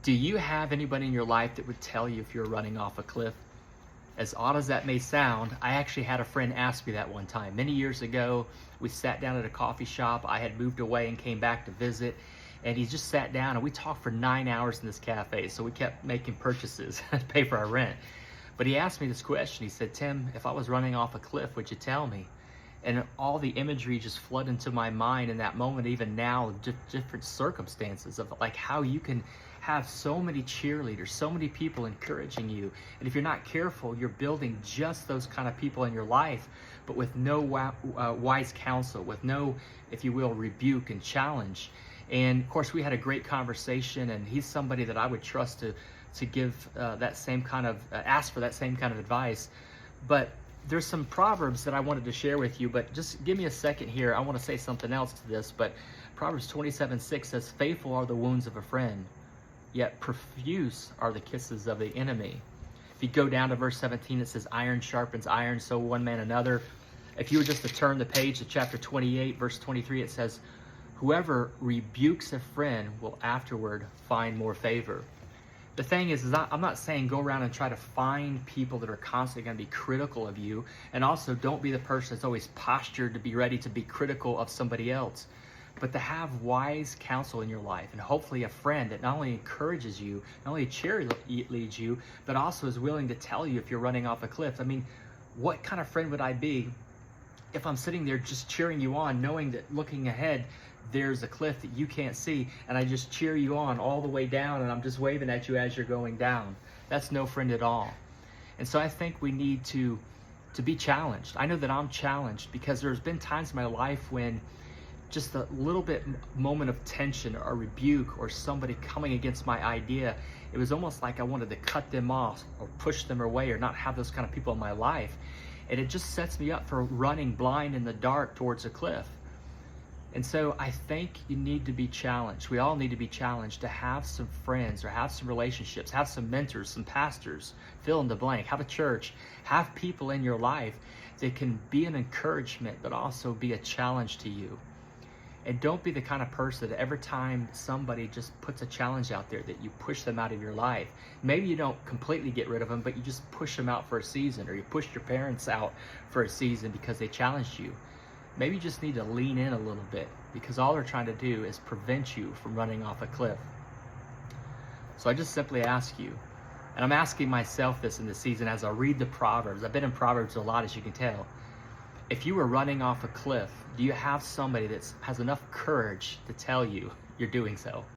Do you have anybody in your life that would tell you if you're running off a cliff? As odd as that may sound, I actually had a friend ask me that one time. Many years ago, we sat down at a coffee shop. I had moved away and came back to visit, and he just sat down and we talked for 9 hours in this cafe. So we kept making purchases to pay for our rent. But he asked me this question. He said, "Tim, if I was running off a cliff, would you tell me?" And all the imagery just flooded into my mind in that moment, even now, different circumstances of like how you can have so many cheerleaders, so many people encouraging you. And if you're not careful, you're building just those kind of people in your life, but with no wise counsel, with no, if you will, rebuke and challenge. And of course, we had a great conversation, and he's somebody that I would trust to give that same kind of, ask for that same kind of advice. But there's some proverbs that I wanted to share with you, but just give me a second here. I want to say something else to this, but Proverbs 27:6 says, "Faithful are the wounds of a friend, yet profuse are the kisses of the enemy." If you go down to verse 17, it says, "Iron sharpens iron, so one man another." If you were just to turn the page to chapter 28, verse 23, it says, "Whoever rebukes a friend will afterward find more favor." The thing is I'm not saying go around and try to find people that are constantly going to be critical of you. And also don't be the person that's always postured to be ready to be critical of somebody else. But to have wise counsel in your life, and hopefully a friend that not only encourages you, not only cheerleads you, but also is willing to tell you if you're running off a cliff. I mean, what kind of friend would I be if I'm sitting there just cheering you on, knowing that looking ahead, there's a cliff that you can't see, and I just cheer you on all the way down, and I'm just waving at you as you're going down? That's no friend at all. And so I think we need to be challenged. I know that I'm challenged because there's been times in my life when just a little bit moment of tension or rebuke or somebody coming against my idea, it was almost like I wanted to cut them off or push them away or not have those kind of people in my life. And it just sets me up for running blind in the dark towards a cliff. And so I think you need to be challenged. We all need to be challenged to have some friends or have some relationships, have some mentors, some pastors, fill in the blank, have a church, have people in your life that can be an encouragement, but also be a challenge to you. And don't be the kind of person that every time somebody just puts a challenge out there that you push them out of your life. Maybe you don't completely get rid of them, but you just push them out for a season, or you push your parents out for a season because they challenged you. Maybe you just need to lean in a little bit, because all they're trying to do is prevent you from running off a cliff. So I just simply ask you, and I'm asking myself this in this season as I read the Proverbs. I've been in Proverbs a lot, as you can tell. If you were running off a cliff, do you have somebody that has enough courage to tell you you're doing so?